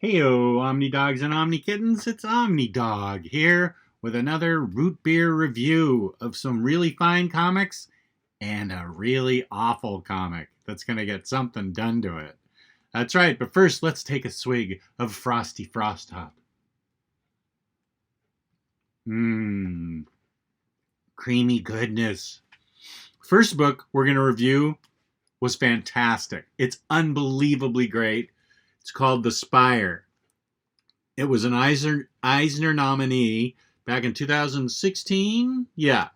Heyo, Omni Dogs and Omni Kittens, it's Omni Dog here with another root beer review of some really fine comics and a really awful comic that's going to get something done to it. That's right, but first let's take a swig of Frosty Frost Top. Mmm, creamy goodness. First book we're going to review was fantastic. It's unbelievably great. It's called The Spire. It was an Eisner nominee back in 2016. Yeah,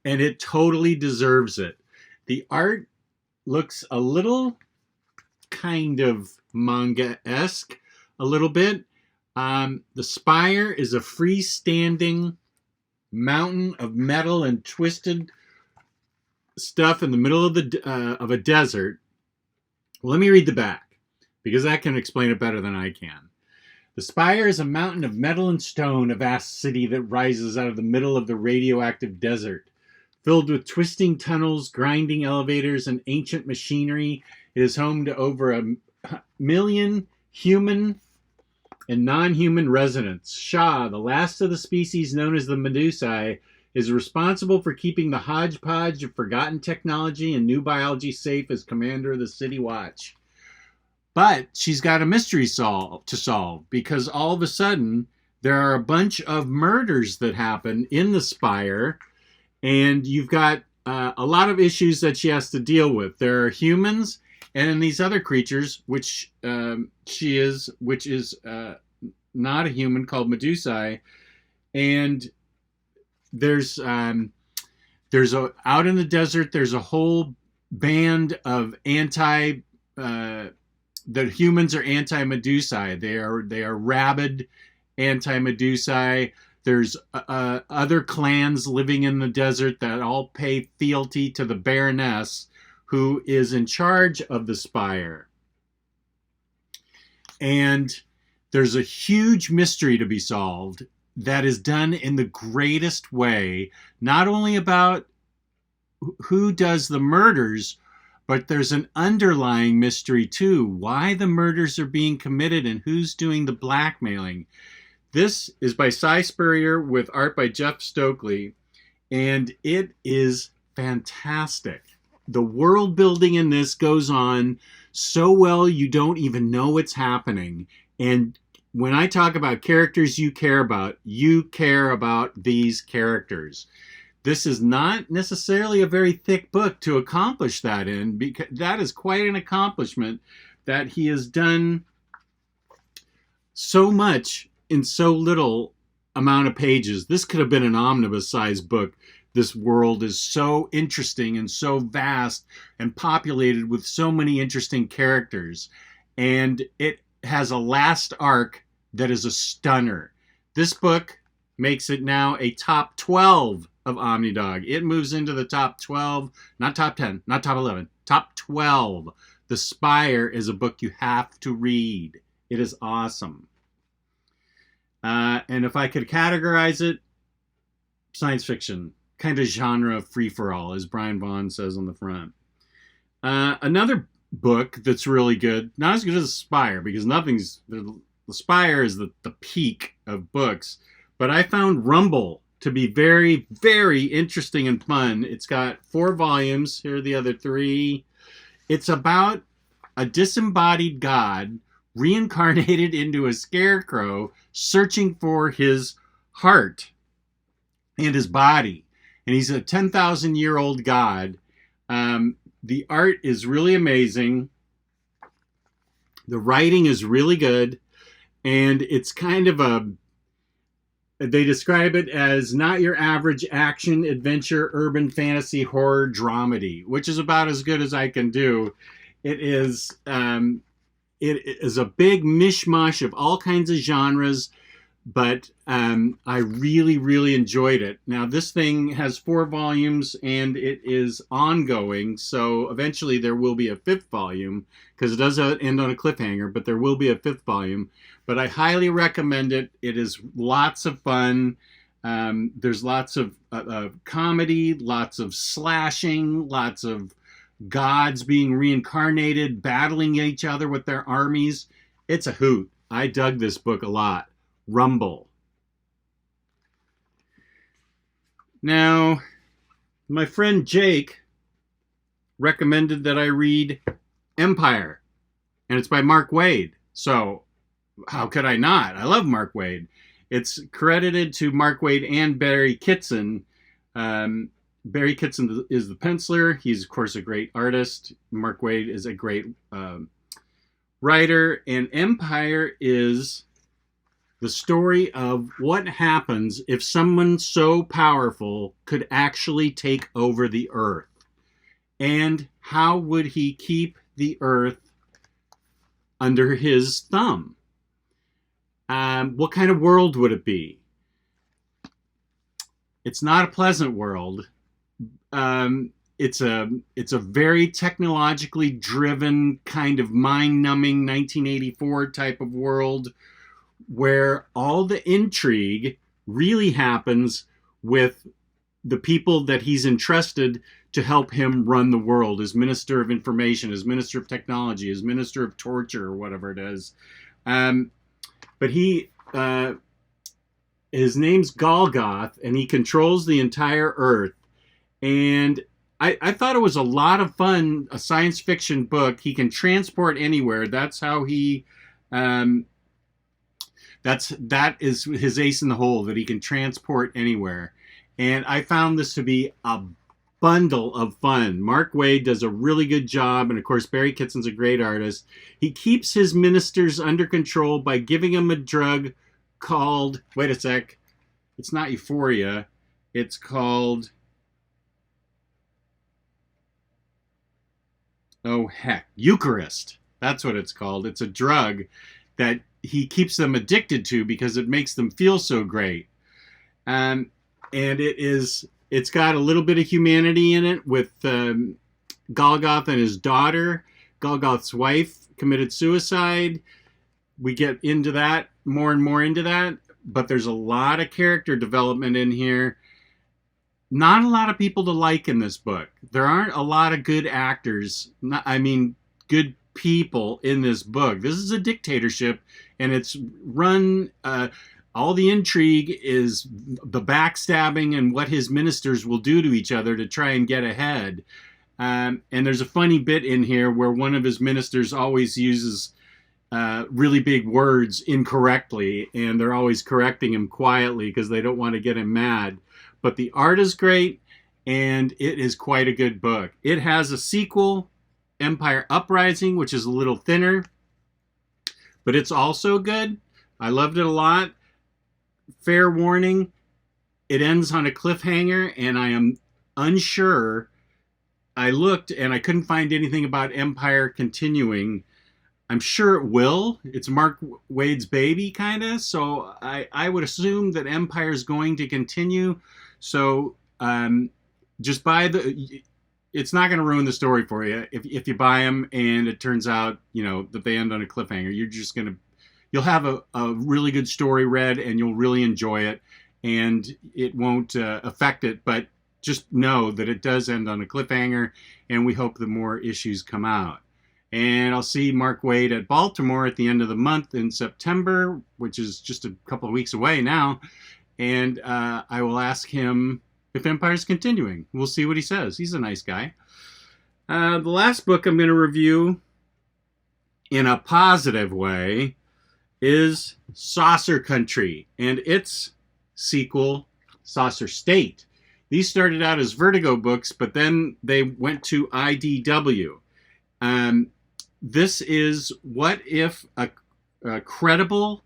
and it totally deserves it. The art looks a little kind of manga-esque, a little bit. The Spire is a freestanding mountain of metal and twisted stuff in the middle of a desert. Well, let me read the back, because that can explain it better than I can. The Spire is a mountain of metal and stone, a vast city that rises out of the middle of the radioactive desert. Filled with twisting tunnels, grinding elevators, and ancient machinery, it is home to over 1,000,000 human and non-human residents. Shah, the last of the species known as the Medusae, is responsible for keeping the hodgepodge of forgotten technology and new biology safe as commander of the City Watch. But she's got a mystery to solve, because all of a sudden there are a bunch of murders that happen in the Spire, and you've got a lot of issues that she has to deal with. There are humans and then these other creatures, which is not a human, called Medusae, and there's out in the desert. There's a whole band of the humans are anti-Medusae. They are rabid anti-Medusae. There's other clans living in the desert that all pay fealty to the Baroness, who is in charge of the Spire. And there's a huge mystery to be solved that is done in the greatest way, not only about who does the murders, but there's an underlying mystery too, why the murders are being committed and who's doing the blackmailing. This is by Spire with art by Jeff Stokely, and it is fantastic. The world building in this goes on so well you don't even know what's happening. And when I talk about characters you care about these characters. This is not necessarily a very thick book to accomplish that in, because that is quite an accomplishment, that he has done so much in so little amount of pages. This could have been an omnibus-sized book. This world is so interesting and so vast and populated with so many interesting characters. And it has a last arc that is a stunner. This book makes it now a top 12 of OmniDog. It moves into the top 12, not top 10, not top 11, top 12. The Spire is a book you have to read. It is awesome. And if I could categorize it, science fiction, kind of genre free-for-all, as Brian Vaughan says on the front. Another book that's really good, not as good as Spire, because the Spire is the peak of books, but I found Rumble to be very, very interesting and fun. It's got 4 volumes. Here are the other 3. It's about a disembodied god reincarnated into a scarecrow searching for his heart and his body. And he's a 10,000-year-old god. The art is really amazing. The writing is really good. And it's kind of they describe it as not your average action, adventure, urban fantasy, horror, dramedy, which is about as good as I can do. It is a big mishmash of all kinds of genres, but I really, really enjoyed it. Now, this thing has 4 volumes, and it is ongoing, so eventually there will be a 5th volume, because it does end on a cliffhanger, but there will be a 5th volume. But I highly recommend it. It is lots of fun. There's lots of comedy, lots of slashing, lots of gods being reincarnated, battling each other with their armies. It's a hoot. I dug this book a lot. Rumble. Now, my friend Jake recommended that I read Empire, and it's by Mark Waid. So how could I not? I love Mark Waid. It's credited to Mark Waid and Barry Kitson. Barry Kitson is the penciler. He's, of course, a great artist. Mark Waid is a great writer. And Empire is the story of what happens if someone so powerful could actually take over the Earth. And how would he keep the Earth under his thumb? What kind of world would it be? It's not a pleasant world. It's a very technologically driven, kind of mind-numbing 1984 type of world where all the intrigue really happens with the people that he's entrusted to help him run the world, as Minister of Information, as Minister of Technology, as Minister of Torture, or whatever it is. But his name's Golgoth, and he controls the entire Earth. And I thought it was a lot of fun, a science fiction book. He can transport anywhere. That's how he, that is his ace in the hole, that he can transport anywhere. And I found this to be a bundle of fun. Mark Waid does a really good job, and of course Barry Kitson's a great artist. He keeps his ministers under control by giving them a drug called, wait a sec, it's not Euphoria, it's called, oh heck, Eucharist. That's what it's called. It's a drug that he keeps them addicted to because it makes them feel so great. And it's got a little bit of humanity in it with Golgoth and his daughter. Golgoth's wife committed suicide. We get into that, more and more into that. But there's a lot of character development in here. Not a lot of people to like in this book. There aren't a lot of good actors. Good people in this book. This is a dictatorship, and it's run... all the intrigue is the backstabbing and what his ministers will do to each other to try and get ahead. And there's a funny bit in here where one of his ministers always uses really big words incorrectly, and they're always correcting him quietly because they don't want to get him mad. But the art is great, and it is quite a good book. It has a sequel, Empire Uprising, which is a little thinner, but it's also good. I loved it a lot. Fair warning, it ends on a cliffhanger, and I am unsure. I looked, and I couldn't find anything about Empire continuing. I'm sure it will. It's Mark Waid's baby, kind of, so I would assume that Empire is going to continue. So just buy it's not going to ruin the story for you if you buy them and it turns out, that they end on a cliffhanger. You'll have a really good story read, and you'll really enjoy it, and it won't affect it, but just know that it does end on a cliffhanger, and we hope that more issues come out. And I'll see Mark Waid at Baltimore at the end of the month in September, which is just a couple of weeks away now, and I will ask him if Empire's continuing. We'll see what he says. He's a nice guy. The last book I'm going to review in a positive way is Saucer Country and its sequel, Saucer State. These started out as Vertigo books, but then they went to IDW. This is what if a credible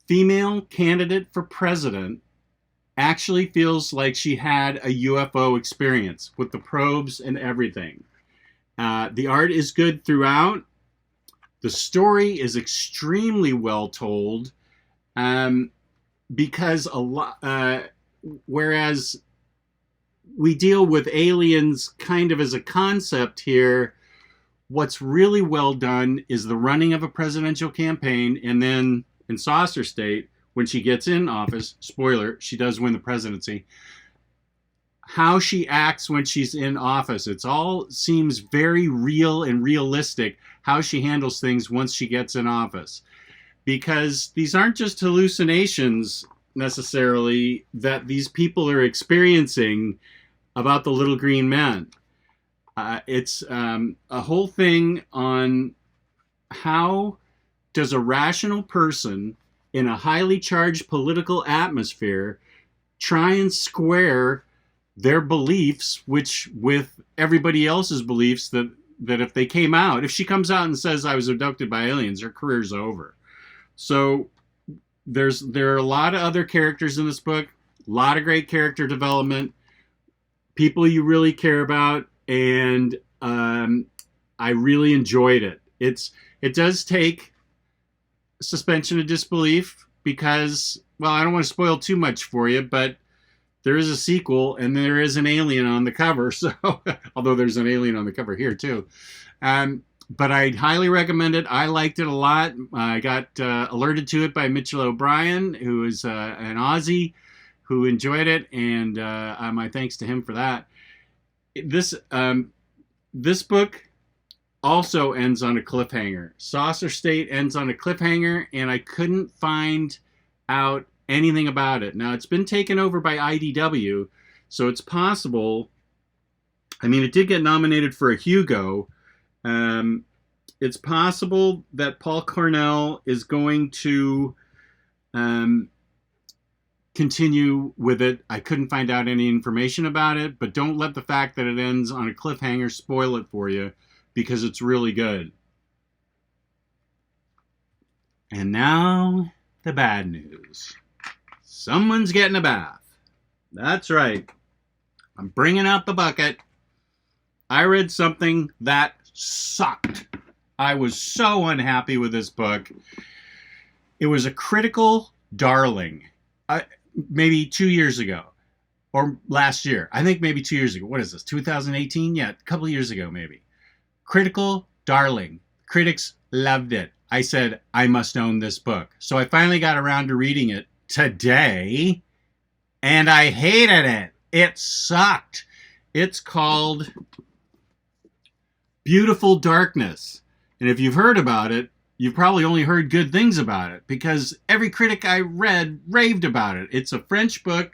female candidate for president actually feels like she had a UFO experience with the probes and everything. The art is good throughout. The story is extremely well told, because whereas we deal with aliens kind of as a concept here, what's really well done is the running of a presidential campaign, and then in Saucer State, when she gets in office, spoiler, she does win the presidency, how she acts when she's in office. It all seems very real and realistic how she handles things once she gets in office. because these aren't just hallucinations necessarily that these people are experiencing about the little green men. It's a whole thing on how does a rational person in a highly charged political atmosphere try and square their beliefs, which with everybody else's beliefs, that if they came out, if she comes out and says I was abducted by aliens, her career's over. So there are a lot of other characters in this book, a lot of great character development, people you really care about, and I really enjoyed it. It does take suspension of disbelief because, well, I don't want to spoil too much for you, but there is a sequel and there is an alien on the cover. So, although there's an alien on the cover here too. But I highly recommend it. I liked it a lot. I got alerted to it by Mitchell O'Brien, who is an Aussie who enjoyed it, and my thanks to him for that. This book also ends on a cliffhanger. Saucer State ends on a cliffhanger, and I couldn't find out anything about it. Now, it's been taken over by IDW, so it's possible. I mean, it did get nominated for a Hugo. It's possible that Paul Cornell is going to continue with it. I couldn't find out any information about it, but don't let the fact that it ends on a cliffhanger spoil it for you, because it's really good. And now, the bad news. Someone's getting a bath. That's right. I'm bringing out the bucket. I read something that sucked. I was so unhappy with this book. It was a critical darling. Maybe 2 years ago. Or last year. I think maybe 2 years ago. What is this? 2018? Yeah, a couple of years ago maybe. Critical darling. Critics loved it. I said, I must own this book. So I finally got around to reading it today, and I hated it. It sucked. It's called Beautiful Darkness. And if you've heard about it, you've probably only heard good things about it, because every critic I read raved about it. It's a French book.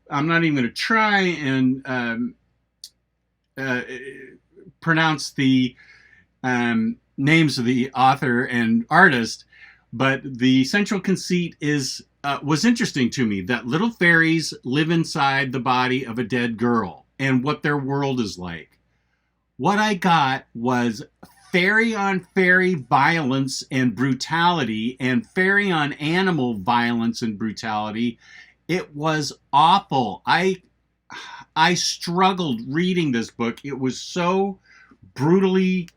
I'm not even going to try and pronounce the names of the author and artist, but the central conceit was interesting to me, that little fairies live inside the body of a dead girl and what their world is like. What I got was fairy on fairy violence and brutality, and fairy on animal violence and brutality. It was awful. I struggled reading this book. It was so brutally,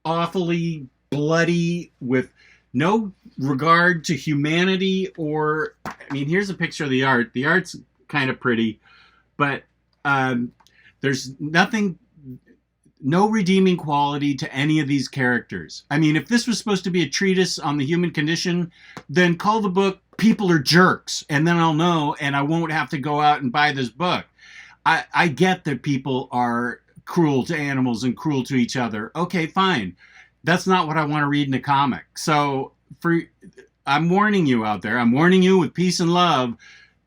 awfully bloody, with no regard to humanity or, I mean, here's a picture of the art. The art's kind of pretty, but there's no redeeming quality to any of these characters. I mean, if this was supposed to be a treatise on the human condition, then call the book People Are Jerks, and then I'll know, and I won't have to go out and buy this book. I get that people are cruel to animals and cruel to each other. Okay, fine. That's not what I want to read in a comic. So I'm warning you out there. I'm warning you with peace and love.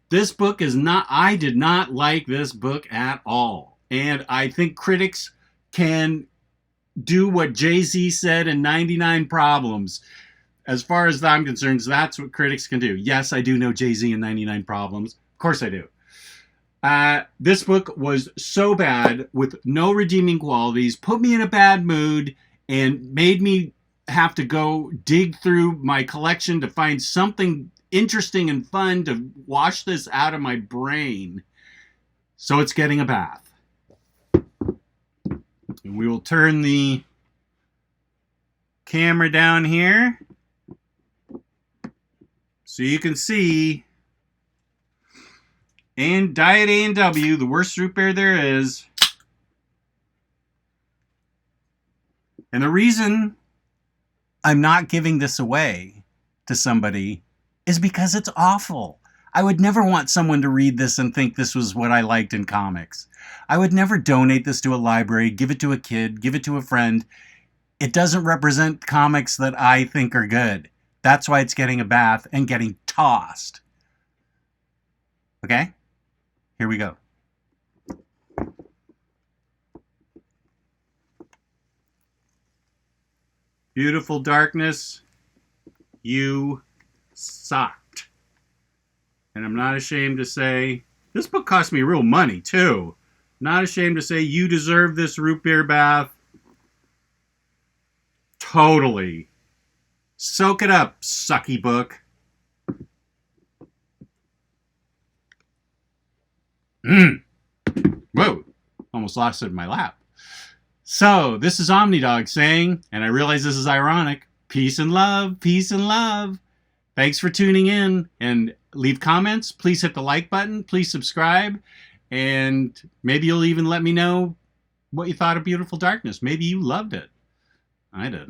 This book is not, I did not like this book at all. And I think critics can do what Jay-Z said in 99 Problems. As far as I'm concerned, that's what critics can do. Yes, I do know Jay-Z in 99 Problems. Of course I do. This book was so bad, with no redeeming qualities, put me in a bad mood, and made me have to go dig through my collection to find something interesting and fun to wash this out of my brain. So it's getting a bath. And we will turn the camera down here so you can see. And Diet A&W, the worst root beer there is. And the reason I'm not giving this away to somebody is because it's awful. I would never want someone to read this and think this was what I liked in comics. I would never donate this to a library, give it to a kid, give it to a friend. It doesn't represent comics that I think are good. That's why it's getting a bath and getting tossed. Okay? Here we go. Beautiful darkness, you sucked. And I'm not ashamed to say, this book cost me real money too. Not ashamed to say you deserve this root beer bath. Totally. Soak it up, sucky book. Whoa, almost lost it in my lap. So, this is OmniDog saying, and I realize this is ironic, peace and love, peace and love. Thanks for tuning in, and leave comments. Please hit the like button. Please subscribe. And maybe you'll even let me know what you thought of Beautiful Darkness. Maybe you loved it. I didn't.